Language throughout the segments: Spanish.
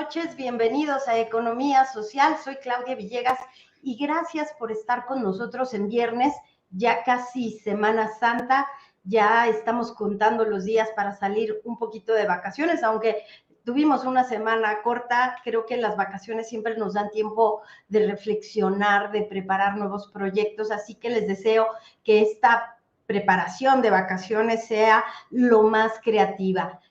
noches, bienvenidos a Economía Social, soy Claudia Villegas y gracias por estar con nosotros en viernes, ya casi Semana Santa, ya estamos contando los días para salir un poquito de vacaciones, aunque tuvimos una semana corta, creo que las vacaciones siempre nos dan tiempo de reflexionar, de preparar nuevos proyectos, así que les deseo que esta preparación de vacaciones sea lo más creativa.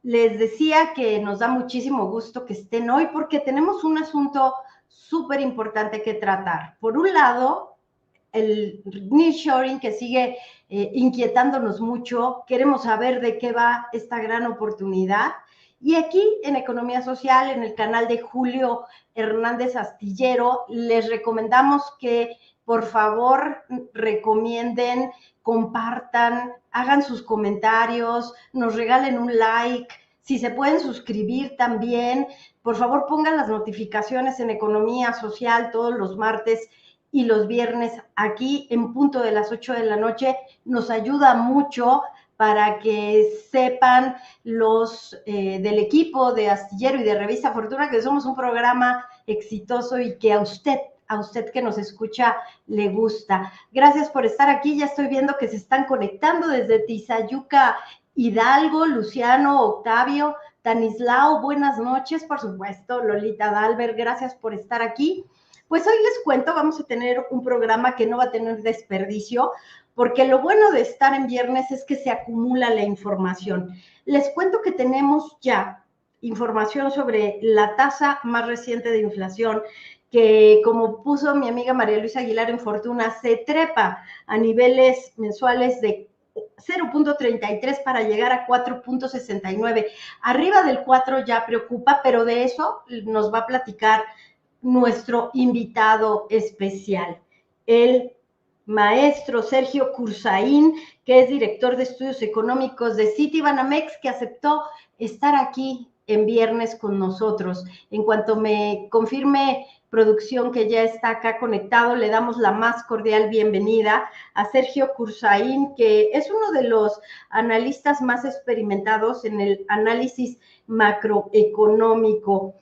Les decía que nos da muchísimo gusto que estén hoy porque tenemos un asunto súper importante que tratar. Por un lado, el nearshoring que sigue inquietándonos mucho, queremos saber de qué va esta gran oportunidad. Y aquí en Economía Social, en el canal de Julio Hernández Astillero, les recomendamos que por favor recomienden, compartan, hagan sus comentarios, nos regalen un like, si se pueden suscribir también, por favor pongan las notificaciones en Economía Social todos los martes y los viernes aquí en punto de las 8 de la noche, nos ayuda mucho para que sepan los del equipo de Astillero y de Revista Fortuna que somos un programa exitoso y que a usted que nos escucha le gusta. Gracias por estar aquí, ya estoy viendo que se están conectando desde Tizayuca, Hidalgo, Luciano, Octavio, Tanislao, buenas noches, por supuesto, Lolita Dalber, gracias por estar aquí. Pues hoy les cuento, vamos a tener un programa que no va a tener desperdicio, porque lo bueno de estar en viernes es que se acumula la información. Les cuento que tenemos ya información sobre la tasa más reciente de inflación, que como puso mi amiga María Luisa Aguilar en Fortuna, se trepa a niveles mensuales de 0.33 para llegar a 4.69. Arriba del 4 ya preocupa, pero de eso nos va a platicar nuestro invitado especial, el maestro Sergio Cursaín, que es director de estudios económicos de Citibanamex, que aceptó estar aquí en viernes con nosotros. En cuanto me confirme producción que ya está acá conectado, le damos la más cordial bienvenida a Sergio Cursaín, que es uno de los analistas más experimentados en el análisis macroeconómico.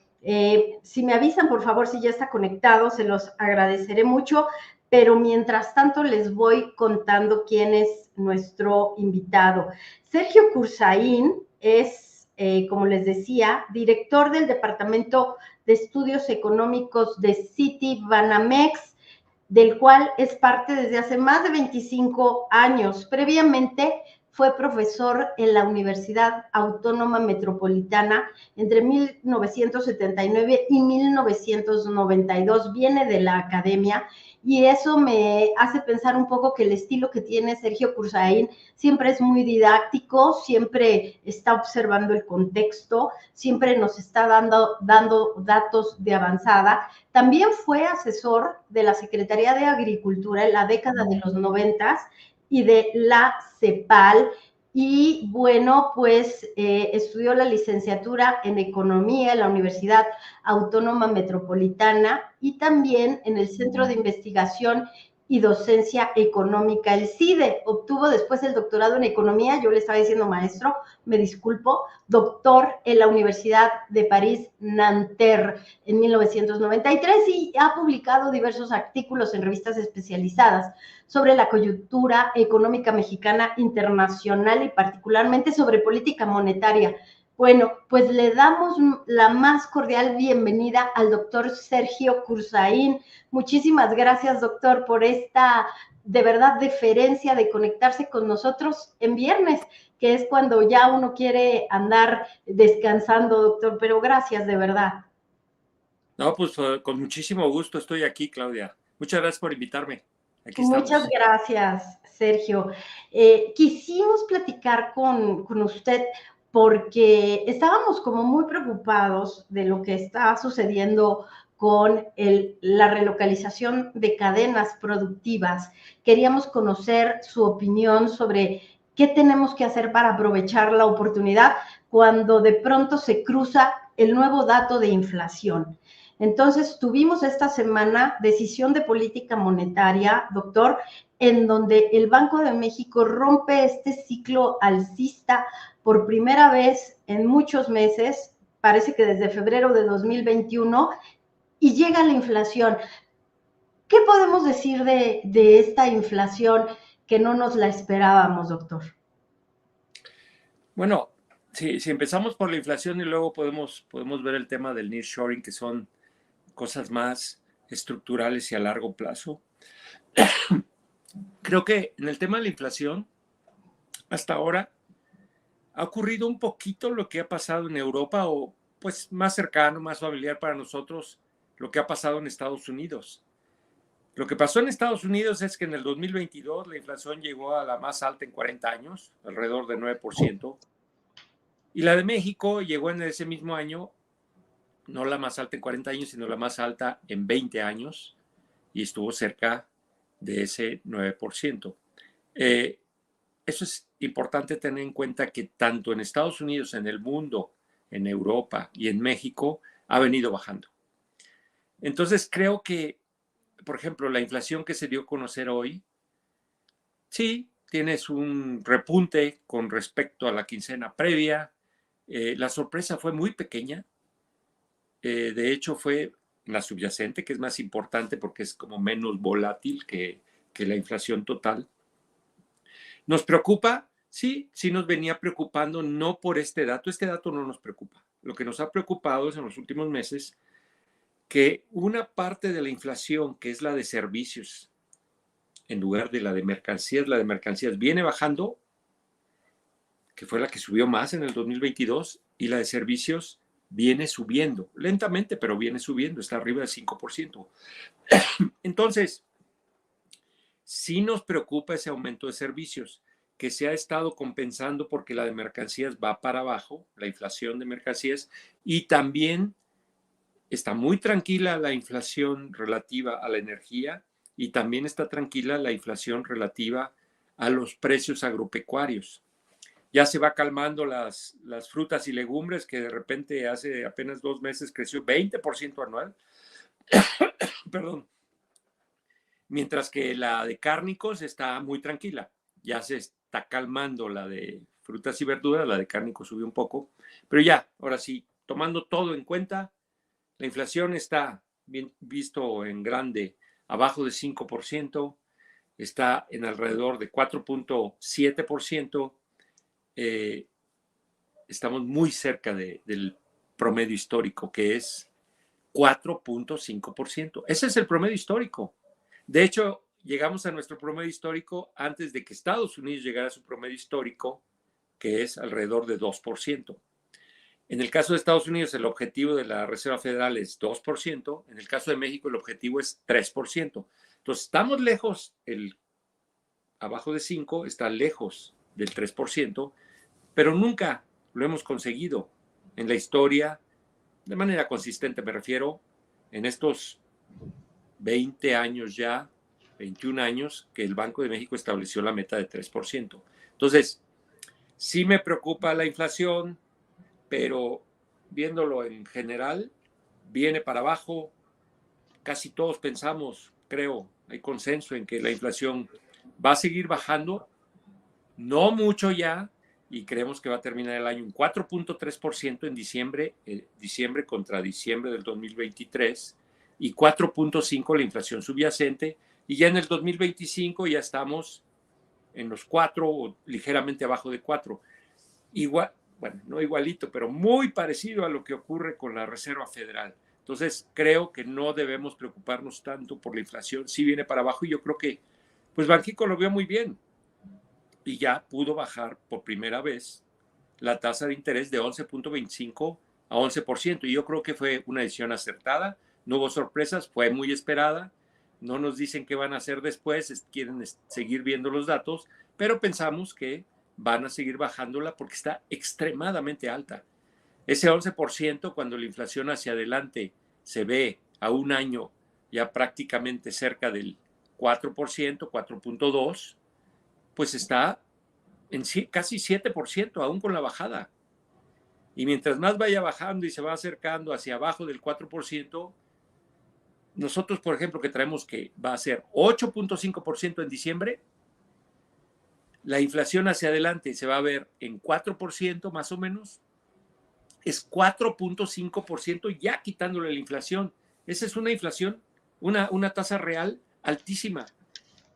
Si me avisan, por favor, si ya está conectado, se los agradeceré mucho, pero mientras tanto les voy contando quién es nuestro invitado. Sergio Cursaín es, como les decía, director del Departamento de Estudios Económicos de Citibanamex, del cual es parte desde hace más de 25 años. Previamente fue profesor en la Universidad Autónoma Metropolitana entre 1979 y 1992. Viene de la academia y eso me hace pensar un poco que el estilo que tiene Sergio Cursaín siempre es muy didáctico, siempre está observando el contexto, siempre nos está dando datos de avanzada. También fue asesor de la Secretaría de Agricultura en la década de los 90 y de la CEPAL, y bueno, pues estudió la licenciatura en Economía en la Universidad Autónoma Metropolitana y también en el Centro de Investigación y Docencia Económica, el CIDE. Obtuvo después el doctorado en Economía, yo le estaba diciendo maestro, me disculpo, doctor en la Universidad de París, Nanterre, en 1993, y ha publicado diversos artículos en revistas especializadas sobre la coyuntura económica mexicana internacional y particularmente sobre política monetaria. Bueno, pues le damos la más cordial bienvenida al doctor Sergio Cursaín. Muchísimas gracias, doctor, por esta, de verdad, deferencia de conectarse con nosotros en viernes, que es cuando ya uno quiere andar descansando, doctor, pero gracias, de verdad. No, pues con muchísimo gusto estoy aquí, Claudia. Muchas gracias por invitarme. Aquí Muchas estamos. gracias, Sergio. Quisimos platicar con usted porque estábamos como muy preocupados de lo que está sucediendo con la relocalización de cadenas productivas. Queríamos conocer su opinión sobre qué tenemos que hacer para aprovechar la oportunidad cuando de pronto se cruza el nuevo dato de inflación. Entonces, tuvimos esta semana decisión de política monetaria, doctor, en donde el Banco de México rompe este ciclo alcista por primera vez en muchos meses, parece que desde febrero de 2021, y llega la inflación. ¿Qué podemos decir de esta inflación que no nos la esperábamos, doctor? Bueno, si empezamos por la inflación y luego podemos ver el tema del nearshoring, que son cosas más estructurales y a largo plazo. Creo que en el tema de la inflación, hasta ahora, ha ocurrido un poquito lo que ha pasado en Europa, o pues más cercano, más familiar para nosotros, lo que ha pasado en Estados Unidos. Lo que pasó en Estados Unidos es que en el 2022 la inflación llegó a la más alta en 40 años, alrededor de 9%, y la de México llegó en ese mismo año, no la más alta en 40 años, sino la más alta en 20 años, y estuvo cerca de ese 9%. Eso es importante tener en cuenta, que tanto en Estados Unidos, en el mundo, en Europa y en México ha venido bajando. Entonces creo que, por ejemplo, la inflación que se dio a conocer hoy, sí, tienes un repunte con respecto a la quincena previa. La sorpresa fue muy pequeña. De hecho, fue la subyacente, que es más importante porque es como menos volátil que la inflación total. ¿Nos preocupa? Sí, sí nos venía preocupando, no por este dato no nos preocupa. Lo que nos ha preocupado es en los últimos meses que una parte de la inflación, que es la de servicios, en lugar de la de mercancías viene bajando, que fue la que subió más en el 2022, y la de servicios viene subiendo, lentamente, pero viene subiendo, está arriba del 5%. Entonces, sí nos preocupa ese aumento de servicios, que se ha estado compensando porque la de mercancías va para abajo, la inflación de mercancías, y también está muy tranquila la inflación relativa a la energía, y también está tranquila la inflación relativa a los precios agropecuarios. Ya se va calmando las frutas y legumbres, que de repente hace apenas 2 meses creció 20% anual. Perdón. Mientras que la de cárnicos está muy tranquila. Ya se está calmando la de frutas y verduras, la de cárnicos subió un poco. Pero ya, ahora sí, tomando todo en cuenta, la inflación está, bien visto en grande, abajo de 5%, está en alrededor de 4.7%. Estamos muy cerca del promedio histórico, que es 4.5%. Ese es el promedio histórico. De hecho, llegamos a nuestro promedio histórico antes de que Estados Unidos llegara a su promedio histórico, que es alrededor de 2%. En el caso de Estados Unidos, el objetivo de la Reserva Federal es 2%. En el caso de México, el objetivo es 3%. Entonces, estamos lejos, abajo de 5 está lejos del 3%, pero nunca lo hemos conseguido en la historia, de manera consistente me refiero, en estos 20 años ya, 21 años, que el Banco de México estableció la meta de 3%. Entonces, sí me preocupa la inflación, pero viéndolo en general, viene para abajo. Casi todos pensamos, creo, hay consenso en que la inflación va a seguir bajando, no mucho ya, y creemos que va a terminar el año en 4.3% en diciembre, diciembre contra diciembre del 2023, y 4.5% la inflación subyacente, y ya en el 2025 ya estamos en los 4 o ligeramente abajo de 4. Igual, bueno, no igualito, pero muy parecido a lo que ocurre con la Reserva Federal. Entonces, creo que no debemos preocuparnos tanto por la inflación. Sí viene para abajo, y yo creo que pues Banxico lo vio muy bien y ya pudo bajar por primera vez la tasa de interés de 11.25 a 11%. Y yo creo que fue una decisión acertada. No hubo sorpresas, fue muy esperada. No nos dicen qué van a hacer después, quieren seguir viendo los datos, pero pensamos que van a seguir bajándola porque está extremadamente alta. Ese 11%, cuando la inflación hacia adelante se ve a un año ya prácticamente cerca del 4%, 4.2%, pues está en casi 7%, aún con la bajada. Y mientras más vaya bajando y se va acercando hacia abajo del 4%, nosotros, por ejemplo, que traemos que va a ser 8.5% en diciembre, la inflación hacia adelante se va a ver en 4% más o menos, es 4.5% ya quitándole la inflación. Esa es una inflación, una tasa real altísima.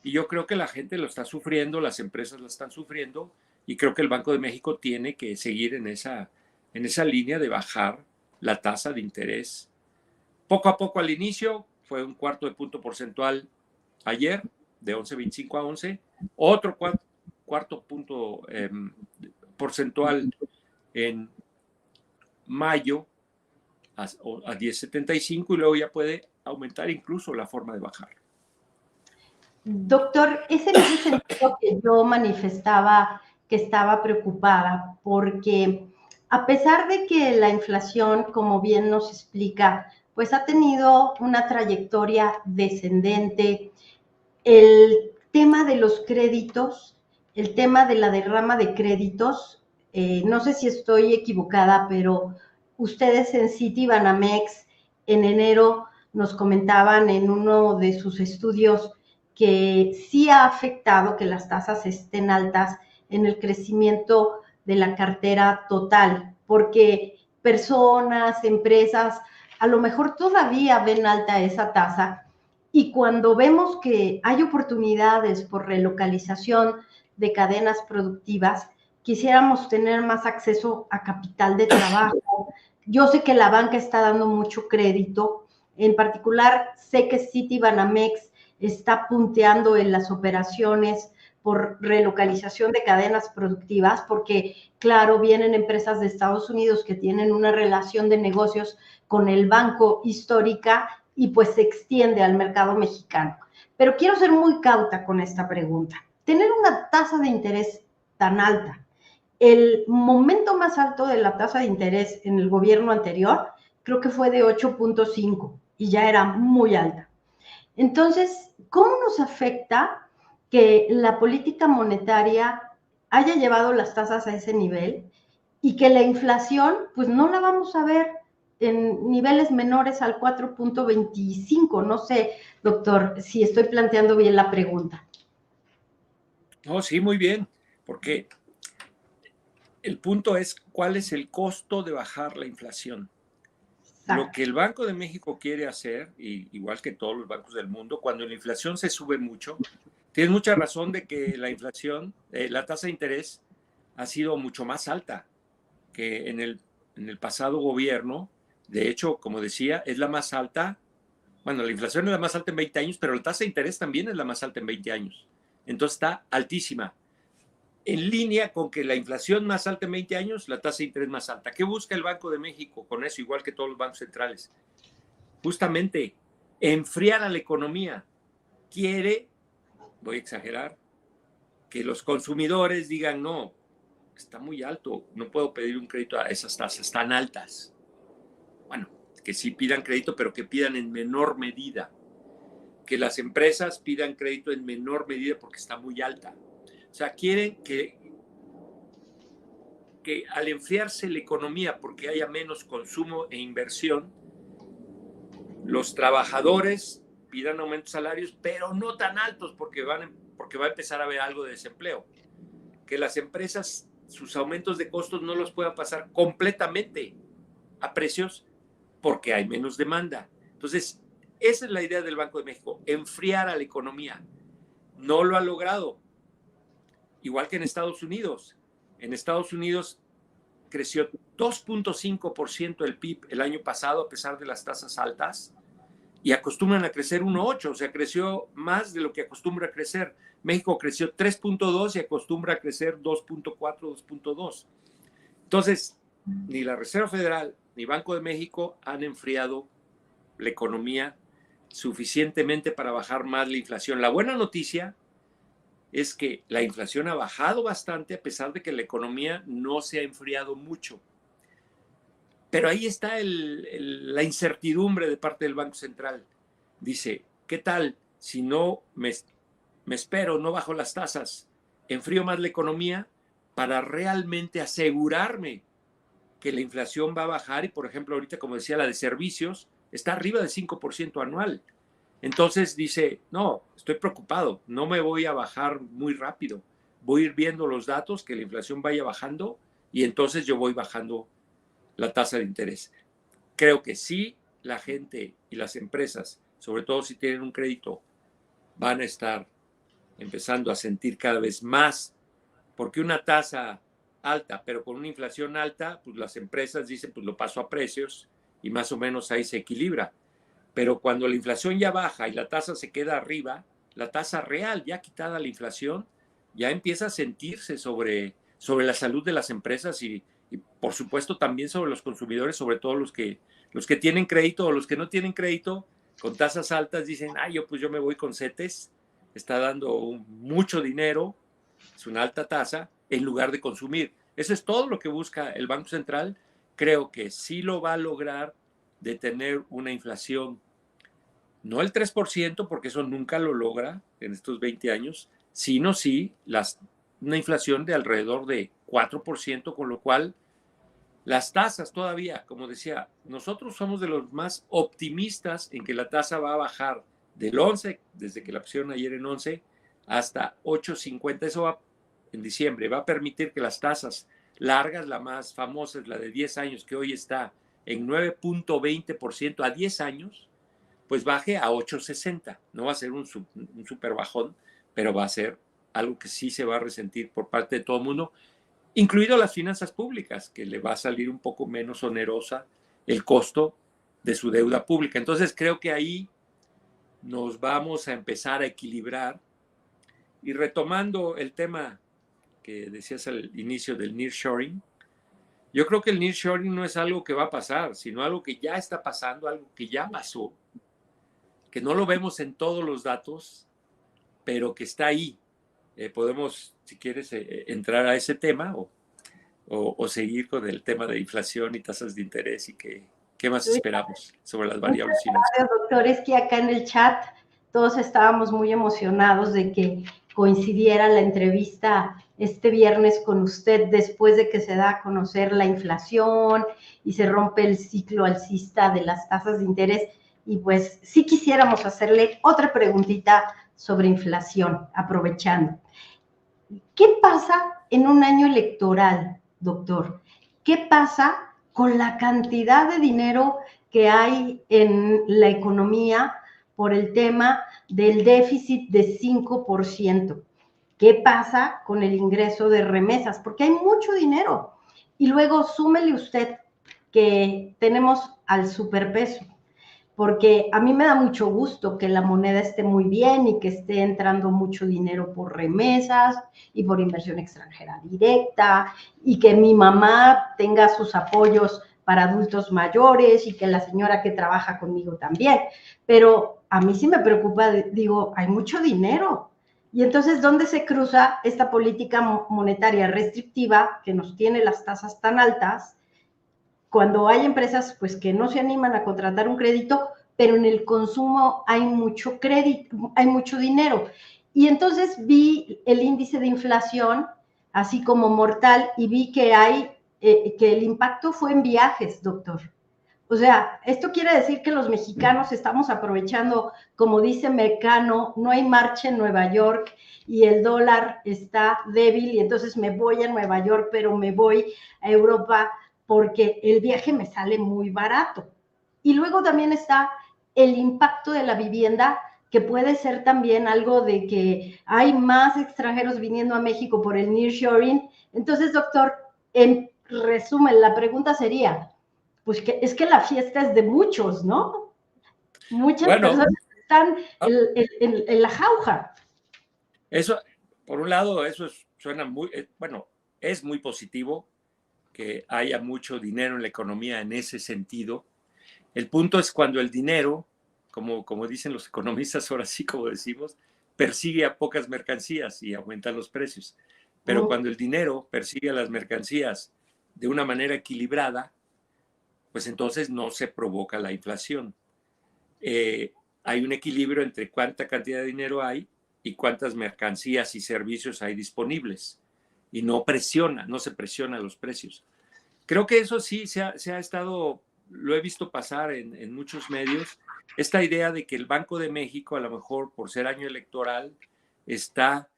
Y yo creo que la gente lo está sufriendo, las empresas lo están sufriendo, y creo que el Banco de México tiene que seguir en esa línea de bajar la tasa de interés. Poco a poco al inicio, fue un cuarto de punto porcentual ayer, de 11.25 a 11, otro cuarto punto porcentual en mayo a 10.75, y luego ya puede aumentar incluso la forma de bajar. Doctor, es en ese sentido que yo manifestaba que estaba preocupada, porque a pesar de que la inflación, como bien nos explica, pues ha tenido una trayectoria descendente, el tema de los créditos, el tema de la derrama de créditos, no sé si estoy equivocada, pero ustedes en Citibanamex en enero nos comentaban en uno de sus estudios que sí ha afectado que las tasas estén altas en el crecimiento de la cartera total, porque personas, empresas, a lo mejor todavía ven alta esa tasa, y cuando vemos que hay oportunidades por relocalización de cadenas productivas, quisiéramos tener más acceso a capital de trabajo. Yo sé que la banca está dando mucho crédito, en particular sé que Citibanamex está punteando en las operaciones por relocalización de cadenas productivas, porque claro, vienen empresas de Estados Unidos que tienen una relación de negocios con el banco histórica y pues se extiende al mercado mexicano. Pero quiero ser muy cauta con esta pregunta. Tener una tasa de interés tan alta, el momento más alto de la tasa de interés en el gobierno anterior, creo que fue de 8.5 y ya era muy alta. Entonces, ¿cómo nos afecta que la política monetaria haya llevado las tasas a ese nivel y que la inflación, pues no la vamos a ver en niveles menores al 4.25? No sé, doctor, si estoy planteando bien la pregunta. No, sí, muy bien, porque el punto es cuál es el costo de bajar la inflación. Lo que el Banco de México quiere hacer, y igual que todos los bancos del mundo, cuando la inflación se sube mucho, tienes mucha razón de que la inflación, la tasa de interés ha sido mucho más alta que en el pasado gobierno. De hecho, como decía, es la más alta. Bueno, la inflación es la más alta en 20 años, pero la tasa de interés también es la más alta en 20 años. Entonces está altísima. En línea con que la inflación más alta en 20 años, la tasa de interés más alta. ¿Qué busca el Banco de México con eso, igual que todos los bancos centrales? Justamente enfriar a la economía. Quiere, voy a exagerar, que los consumidores digan, no, está muy alto, no puedo pedir un crédito a esas tasas tan altas. Bueno, que sí pidan crédito, pero que pidan en menor medida. Que las empresas pidan crédito en menor medida porque está muy alta. O sea, quieren que al enfriarse la economía porque haya menos consumo e inversión, los trabajadores pidan aumentos salarios, pero no tan altos porque va a empezar a haber algo de desempleo. Que las empresas, sus aumentos de costos no los puedan pasar completamente a precios porque hay menos demanda. Entonces, esa es la idea del Banco de México, enfriar a la economía. No lo ha logrado. Igual que en Estados Unidos. En Estados Unidos creció 2.5% el PIB el año pasado a pesar de las tasas altas, y acostumbran a crecer 1.8%, o sea, creció más de lo que acostumbra a crecer. México creció 3.2% y acostumbra a crecer 2.4%, 2.2%. Entonces, ni la Reserva Federal ni Banco de México han enfriado la economía suficientemente para bajar más la inflación. La buena noticia es que la inflación ha bajado bastante a pesar de que la economía no se ha enfriado mucho. Pero ahí está la incertidumbre de parte del Banco Central. Dice, ¿qué tal si no me espero, no bajo las tasas, enfrío más la economía para realmente asegurarme que la inflación va a bajar? Y, por ejemplo, ahorita, como decía, la de servicios está arriba del 5% anual. Entonces dice, no, estoy preocupado, no me voy a bajar muy rápido. Voy a ir viendo los datos, que la inflación vaya bajando, y entonces yo voy bajando la tasa de interés. Creo que sí, la gente y las empresas, sobre todo si tienen un crédito, van a estar empezando a sentir cada vez más, porque una tasa alta, pero con una inflación alta, pues las empresas dicen, pues lo paso a precios y más o menos ahí se equilibra. Pero cuando la inflación ya baja y la tasa se queda arriba, la tasa real, ya quitada la inflación, ya empieza a sentirse sobre la salud de las empresas y por supuesto también sobre los consumidores, sobre todo los que tienen crédito o los que no tienen crédito con tasas altas dicen, yo me voy con CETES, está dando mucho dinero, es una alta tasa, en lugar de consumir. Eso es todo lo que busca el Banco Central. Creo que sí lo va a lograr de tener una inflación, no el 3%, porque eso nunca lo logra en estos 20 años, sino sí una inflación de alrededor de 4%, con lo cual las tasas todavía, como decía, nosotros somos de los más optimistas en que la tasa va a bajar del 11, desde que la pusieron ayer en 11, hasta 8.50. Eso va en diciembre. Va a permitir que las tasas largas, la más famosa es la de 10 años, que hoy está en 9.20% a 10 años, pues baje a 8.60. No va a ser un super bajón, pero va a ser algo que sí se va a resentir por parte de todo el mundo, incluido las finanzas públicas, que le va a salir un poco menos onerosa el costo de su deuda pública. Entonces creo que ahí nos vamos a empezar a equilibrar. Y retomando el tema que decías al inicio del nearshoring, yo creo que el nearshoring no es algo que va a pasar, sino algo que ya está pasando, algo que ya pasó, que no lo vemos en todos los datos, pero que está ahí. Podemos, si quieres, entrar a ese tema o seguir con el tema de inflación y tasas de interés y qué más esperamos sobre las variables financieras. Doctor, es que acá en el chat todos estábamos muy emocionados de que coincidiera la entrevista este viernes con usted después de que se da a conocer la inflación y se rompe el ciclo alcista de las tasas de interés. Y pues sí quisiéramos hacerle otra preguntita sobre inflación, aprovechando. ¿Qué pasa en un año electoral, doctor? ¿Qué pasa con la cantidad de dinero que hay en la economía por el tema del déficit de 5%? ¿Qué pasa con el ingreso de remesas? Porque hay mucho dinero. Y luego súmele usted que tenemos al superpeso, porque a mí me da mucho gusto que la moneda esté muy bien y que esté entrando mucho dinero por remesas y por inversión extranjera directa, y que mi mamá tenga sus apoyos para adultos mayores y que la señora que trabaja conmigo también. Pero a mí sí me preocupa, digo, hay mucho dinero. Y entonces, ¿dónde se cruza esta política monetaria restrictiva que nos tiene las tasas tan altas? Cuando hay empresas pues que no se animan a contratar un crédito, pero en el consumo hay mucho crédito, hay mucho dinero. Y entonces vi el índice de inflación así como mortal y vi que que el impacto fue en viajes, doctor. O sea, esto quiere decir que los mexicanos estamos aprovechando, como dice Mecano, no hay marcha en Nueva York y el dólar está débil y entonces me voy a Nueva York, pero me voy a Europa porque el viaje me sale muy barato. Y luego también está el impacto de la vivienda, que puede ser también algo de que hay más extranjeros viniendo a México por el nearshoring. Entonces, doctor, en resumen, la pregunta sería, pues que es que la fiesta es de muchos, ¿no? Muchas personas están en la jauja. Eso, por un lado, eso suena muy, bueno, es muy positivo que haya mucho dinero en la economía en ese sentido. El punto es cuando el dinero, como dicen los economistas, ahora sí como decimos, persigue a pocas mercancías y aumenta los precios. Pero cuando el dinero persigue a las mercancías de una manera equilibrada, pues entonces no se provoca la inflación. Hay un equilibrio entre cuánta cantidad de dinero hay y cuántas mercancías y servicios hay disponibles. Y no se presiona los precios. Creo que eso sí se ha estado, lo he visto pasar en muchos medios, esta idea de que el Banco de México, a lo mejor por ser año electoral, está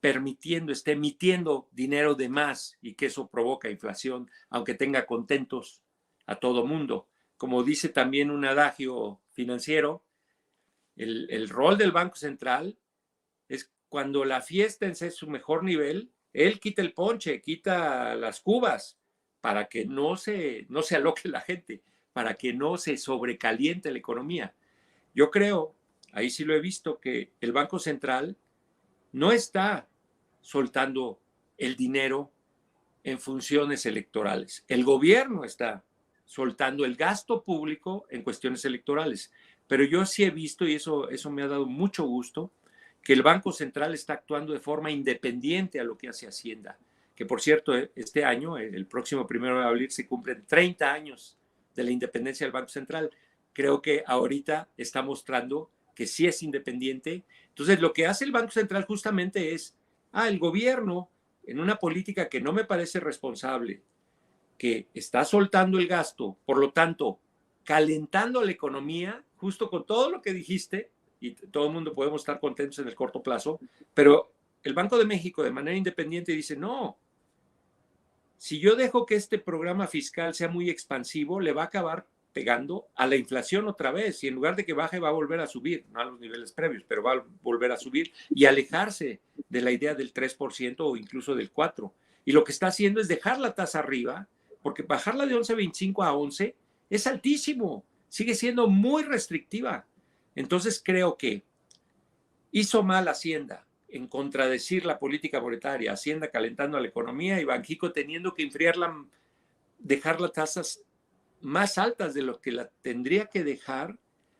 emitiendo dinero de más y que eso provoca inflación, aunque tenga contentos a todo mundo. Como dice también un adagio financiero, el rol del Banco Central es cuando la fiesta es en su mejor nivel, él quita el ponche, quita las cubas para que no se aloque la gente, para que no se sobrecaliente la economía. Yo creo, ahí sí lo he visto, que el Banco Central no está soltando el dinero en funciones electorales. El gobierno está soltando el gasto público en cuestiones electorales. Pero yo sí he visto, y eso me ha dado mucho gusto, que el Banco Central está actuando de forma independiente a lo que hace Hacienda. Que por cierto, este año, el próximo 1 de abril, se cumplen 30 años de la independencia del Banco Central. Creo que ahorita está mostrando que sí es independiente. Entonces, lo que hace el Banco Central justamente es, el gobierno, en una política que no me parece responsable, que está soltando el gasto, por lo tanto, calentando la economía, justo con todo lo que dijiste, y todo el mundo podemos estar contentos en el corto plazo, pero el Banco de México de manera independiente dice, no, si yo dejo que este programa fiscal sea muy expansivo, le va a acabar pegando a la inflación otra vez, y en lugar de que baje va a volver a subir, no a los niveles previos, pero va a volver a subir y alejarse de la idea del 3% o incluso del 4%. Y lo que está haciendo es dejar la tasa arriba, porque bajarla de 11.25 a 11 es altísimo, sigue siendo muy restrictiva. Entonces creo que hizo mal Hacienda en contradecir la política monetaria, Hacienda calentando a la economía y Banxico teniendo que enfriarla, dejar las tasas más altas de lo que la tendría que dejar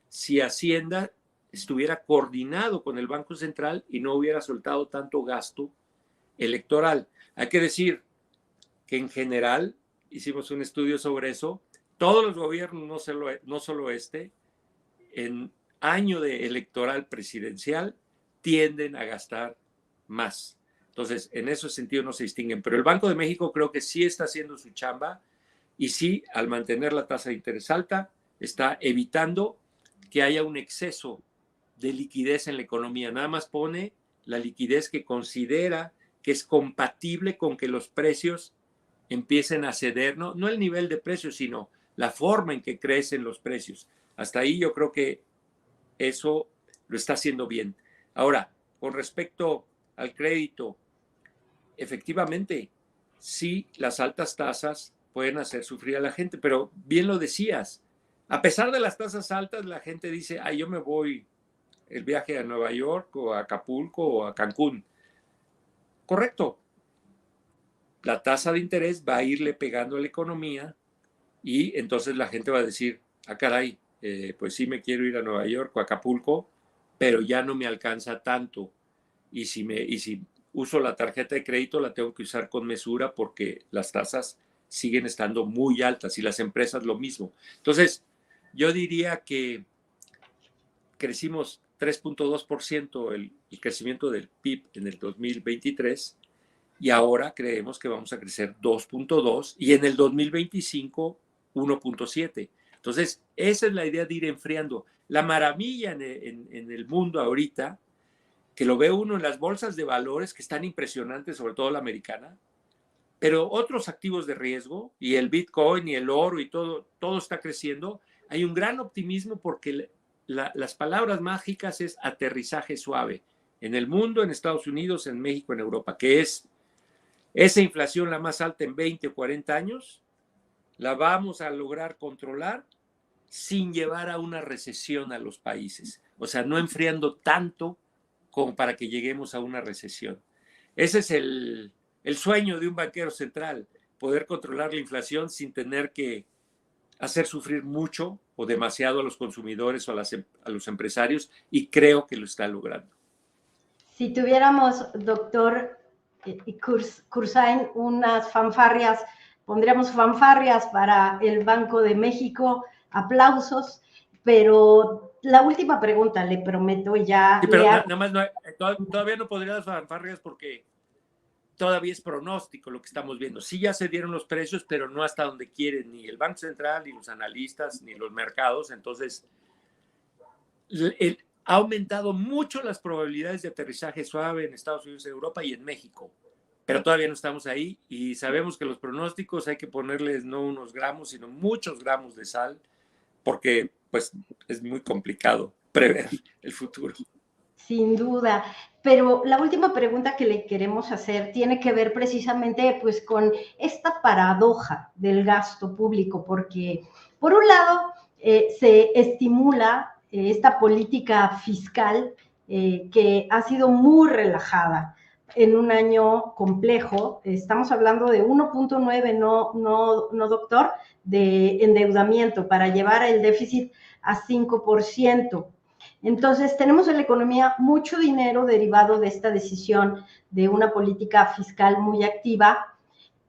si Hacienda estuviera coordinado con el Banco Central y no hubiera soltado tanto gasto electoral. Hay que decir que en general, hicimos un estudio sobre eso, todos los gobiernos, no solo este, en año de electoral presidencial, tienden a gastar más. Entonces, en ese sentido no se distinguen. Pero el Banco de México creo que sí está haciendo su chamba y sí, al mantener la tasa de interés alta, está evitando que haya un exceso de liquidez en la economía. Nada más pone la liquidez que considera que es compatible con que los precios empiecen a ceder, no el nivel de precios, sino la forma en que crecen los precios. Hasta ahí yo creo que eso lo está haciendo bien. Ahora, con respecto al crédito, efectivamente, sí, las altas tasas pueden hacer sufrir a la gente, pero bien lo decías, a pesar de las tasas altas, la gente dice, yo me voy el viaje a Nueva York o a Acapulco o a Cancún. Correcto. La tasa de interés va a irle pegando a la economía y entonces la gente va a decir, caray, pues sí me quiero ir a Nueva York o a Acapulco, pero ya no me alcanza tanto. Y si uso la tarjeta de crédito, la tengo que usar con mesura porque las tasas siguen estando muy altas y las empresas lo mismo. Entonces, yo diría que crecimos 3.2% el crecimiento del PIB en el 2023 y ahora creemos que vamos a crecer 2.2 y en el 2025 1.7. Entonces, esa es la idea de ir enfriando. La maravilla en el mundo ahorita, que lo ve uno en las bolsas de valores que están impresionantes, sobre todo la americana, pero otros activos de riesgo, y el Bitcoin y el oro y todo está creciendo, hay un gran optimismo porque las palabras mágicas es aterrizaje suave. En el mundo, en Estados Unidos, en México, en Europa, que es esa inflación la más alta en 20 o 40 años, la vamos a lograr controlar sin llevar a una recesión a los países. O sea, no enfriando tanto como para que lleguemos a una recesión. Ese es el sueño de un banquero central, poder controlar la inflación sin tener que hacer sufrir mucho o demasiado a los consumidores o a los empresarios, y creo que lo está logrando. Si tuviéramos, doctor Cursain, unas fanfarrias, pondríamos fanfarrias para el Banco de México, aplausos, pero la última pregunta, le prometo ya. Sí, pero nada más todavía no podría dar fanfarrias porque todavía es pronóstico lo que estamos viendo. Sí, ya se dieron los precios, pero no hasta donde quieren ni el Banco Central, ni los analistas, ni los mercados. Entonces, ha aumentado mucho las probabilidades de aterrizaje suave en Estados Unidos, Europa y en México. pero todavía no estamos ahí y sabemos que los pronósticos hay que ponerles no unos gramos, sino muchos gramos de sal, porque pues es muy complicado prever el futuro. Sin duda, pero la última pregunta que le queremos hacer tiene que ver precisamente pues con esta paradoja del gasto público, porque por un lado se estimula esta política fiscal que ha sido muy relajada en un año complejo. Estamos hablando de 1.9, no doctor, de endeudamiento para llevar el déficit a 5%. Entonces, tenemos en la economía mucho dinero derivado de esta decisión de una política fiscal muy activa,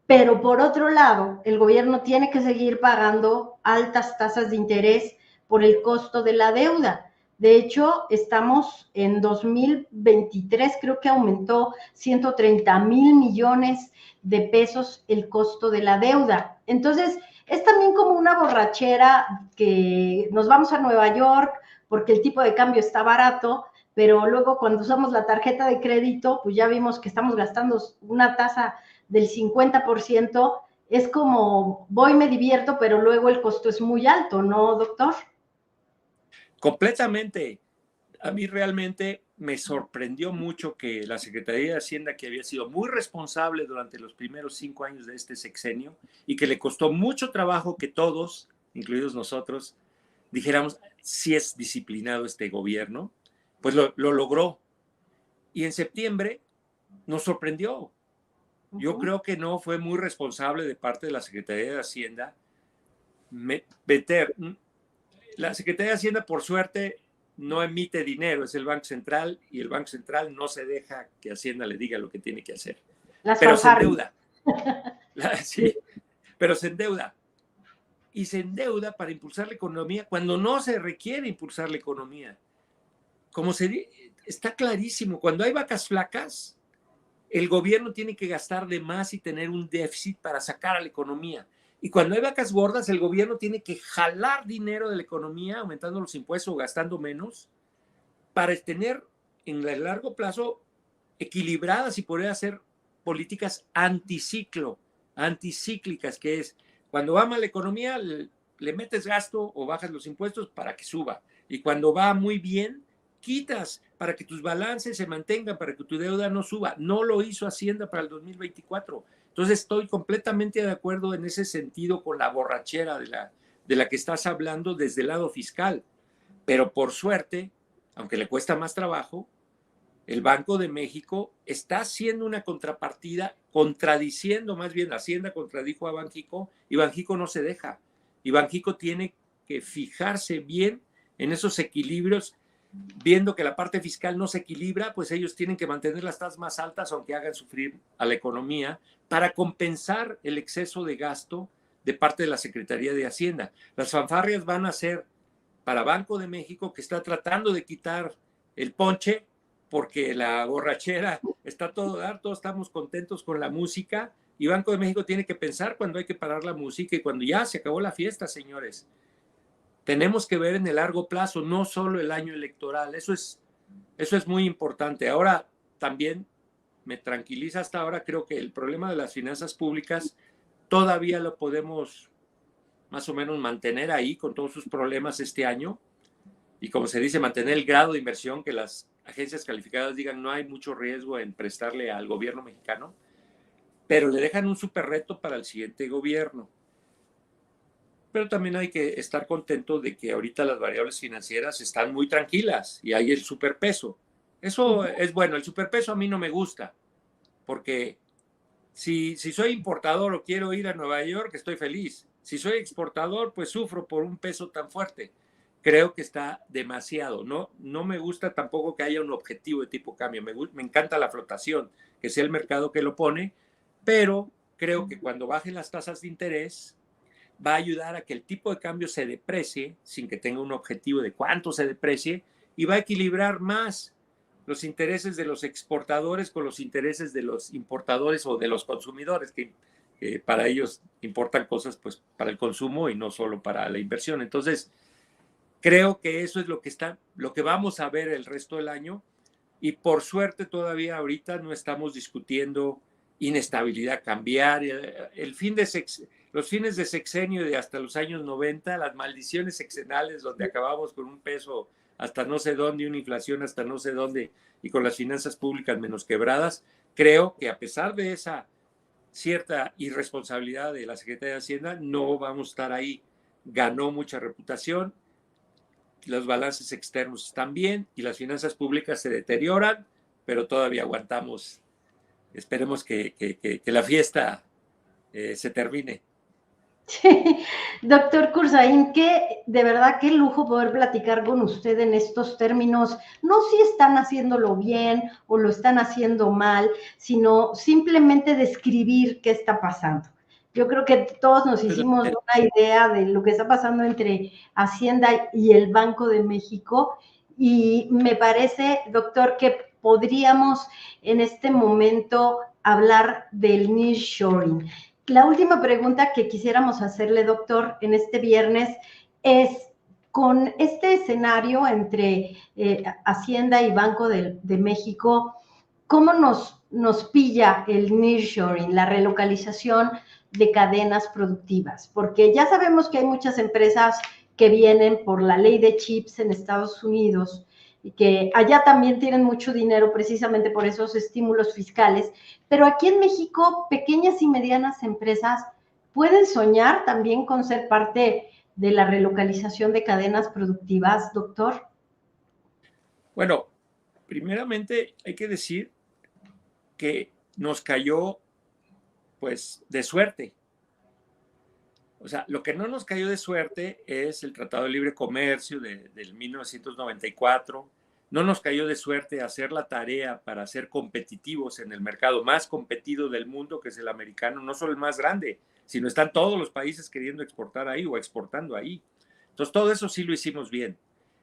pero por otro lado, el gobierno tiene que seguir pagando altas tasas de interés por el costo de la deuda. De hecho, estamos en 2023, creo que aumentó 130,000 millones de pesos el costo de la deuda. Entonces, es también como una borrachera que nos vamos a Nueva York porque el tipo de cambio está barato, pero luego cuando usamos la tarjeta de crédito, pues ya vimos que estamos gastando una tasa del 50%, es como voy, me divierto, pero luego el costo es muy alto, ¿no, doctor? Completamente. A mí realmente me sorprendió mucho que la Secretaría de Hacienda, que había sido muy responsable durante los primeros 5 años de este sexenio y que le costó mucho trabajo que todos, incluidos nosotros, dijéramos si es disciplinado este gobierno, pues lo logró. Y en septiembre nos sorprendió. Yo creo que no fue muy responsable de parte de la Secretaría de Hacienda meter. La Secretaría de Hacienda, por suerte, no emite dinero, es el Banco Central, y el Banco Central no se deja que Hacienda le diga lo que tiene que hacer. Las Pero se fanfarrias. endeuda. Sí, pero se endeuda. Y se endeuda para impulsar la economía cuando no se requiere impulsar la economía. Como está clarísimo, cuando hay vacas flacas, el gobierno tiene que gastar de más y tener un déficit para sacar a la economía. Y cuando hay vacas gordas, el gobierno tiene que jalar dinero de la economía, aumentando los impuestos o gastando menos, para tener en el largo plazo equilibradas y poder hacer políticas anticiclo, anticíclicas, que es cuando va mal la economía, le metes gasto o bajas los impuestos para que suba. Y cuando va muy bien, quitas para que tus balances se mantengan, para que tu deuda no suba. No lo hizo Hacienda para el 2024. Entonces estoy completamente de acuerdo en ese sentido con la borrachera de la que estás hablando desde el lado fiscal. Pero por suerte, aunque le cuesta más trabajo, el Banco de México está haciendo una contrapartida, contradiciendo más bien, Hacienda contradijo a Banxico y Banxico no se deja. Y Banxico tiene que fijarse bien en esos equilibrios, viendo que la parte fiscal no se equilibra, pues ellos tienen que mantener las tasas más altas, aunque hagan sufrir a la economía, para compensar el exceso de gasto de parte de la Secretaría de Hacienda. Las fanfarrias van a ser para Banco de México, que está tratando de quitar el ponche, porque la borrachera está todo dar, todos estamos contentos con la música, y Banco de México tiene que pensar cuando hay que parar la música y cuando ya se acabó la fiesta, señores. Tenemos que ver en el largo plazo, no solo el año electoral. Eso es muy importante. Ahora también me tranquiliza hasta ahora, creo que el problema de las finanzas públicas todavía lo podemos más o menos mantener ahí con todos sus problemas este año. Y como se dice, mantener el grado de inversión, que las agencias calificadas digan no hay mucho riesgo en prestarle al gobierno mexicano, pero le dejan un súper reto para el siguiente gobierno. Pero también hay que estar contento de que ahorita las variables financieras están muy tranquilas y hay el superpeso. Eso es bueno. El superpeso a mí no me gusta, porque si soy importador o quiero ir a Nueva York, estoy feliz. Si soy exportador, pues sufro por un peso tan fuerte. Creo que está demasiado. No me gusta tampoco que haya un objetivo de tipo cambio. Me encanta la flotación, que sea el mercado que lo pone, pero creo que cuando bajen las tasas de interés va a ayudar a que el tipo de cambio se deprecie sin que tenga un objetivo de cuánto se deprecie y va a equilibrar más los intereses de los exportadores con los intereses de los importadores o de los consumidores, que para ellos importan cosas pues para el consumo y no solo para la inversión. Entonces, creo que eso es lo que vamos a ver el resto del año, y por suerte todavía ahorita no estamos discutiendo inestabilidad cambiaria, los fines de sexenio de hasta los años 90, las maldiciones sexenales donde acabamos con un peso hasta no sé dónde, una inflación hasta no sé dónde y con las finanzas públicas menos quebradas. Creo que a pesar de esa cierta irresponsabilidad de la Secretaría de Hacienda, no vamos a estar ahí. Ganó mucha reputación, los balances externos están bien y las finanzas públicas se deterioran, pero todavía aguantamos. Esperemos que la fiesta se termine. Sí. Doctor Cursaín, de verdad qué lujo poder platicar con usted en estos términos, no si están haciéndolo bien o lo están haciendo mal, sino simplemente describir qué está pasando. Yo creo que todos nos hicimos una idea de lo que está pasando entre Hacienda y el Banco de México y me parece, doctor, que podríamos en este momento hablar del nearshoring. La última pregunta que quisiéramos hacerle, doctor, en este viernes es, con este escenario entre Hacienda y Banco de México, ¿cómo nos pilla el nearshoring, la relocalización de cadenas productivas? Porque ya sabemos que hay muchas empresas que vienen por la ley de chips en Estados Unidos y que allá también tienen mucho dinero precisamente por esos estímulos fiscales, pero aquí en México pequeñas y medianas empresas pueden soñar también con ser parte de la relocalización de cadenas productivas, doctor. Bueno, primeramente hay que decir que nos cayó pues de suerte. O sea, lo que no nos cayó de suerte es el Tratado de Libre Comercio del 1994. No nos cayó de suerte hacer la tarea para ser competitivos en el mercado más competido del mundo, que es el americano, no solo el más grande, sino están todos los países queriendo exportar ahí o exportando ahí. Entonces, todo eso sí lo hicimos bien.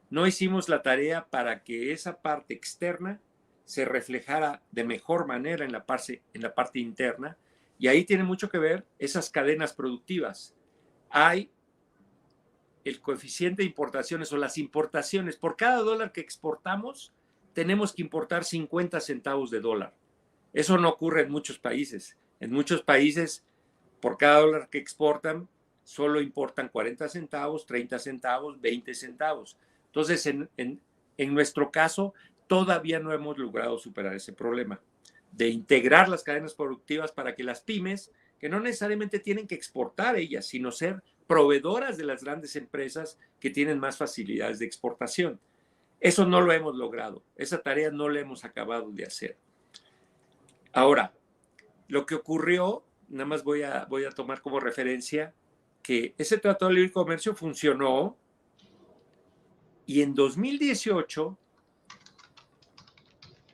No hicimos la tarea para que esa parte externa se reflejara de mejor manera en la parte interna, y ahí tiene mucho que ver esas cadenas productivas. Hay el coeficiente de importaciones o las importaciones. Por cada dólar que exportamos, tenemos que importar 50 centavos de dólar. Eso no ocurre en muchos países. En muchos países, por cada dólar que exportan, solo importan 40 centavos, 30 centavos, 20 centavos. Entonces, en nuestro caso, todavía no hemos logrado superar ese problema de integrar las cadenas productivas para que las pymes, que no necesariamente tienen que exportar ellas, sino ser proveedoras de las grandes empresas que tienen más facilidades de exportación. Eso no lo hemos logrado. Esa tarea no la hemos acabado de hacer. Ahora, lo que ocurrió, nada más voy a tomar como referencia que ese Tratado de Libre Comercio funcionó y en 2018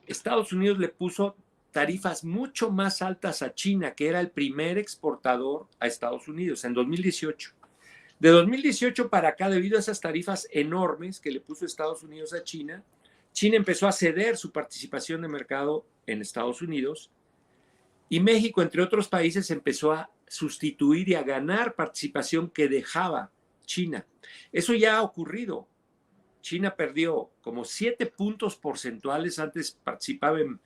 Estados Unidos le puso tarifas mucho más altas a China, que era el primer exportador a Estados Unidos en 2018. De 2018 para acá, debido a esas tarifas enormes que le puso Estados Unidos a China, China empezó a ceder su participación de mercado en Estados Unidos y México, entre otros países, empezó a sustituir y a ganar participación que dejaba China. Eso ya ha ocurrido. China perdió como 7 puntos porcentuales, antes participaba en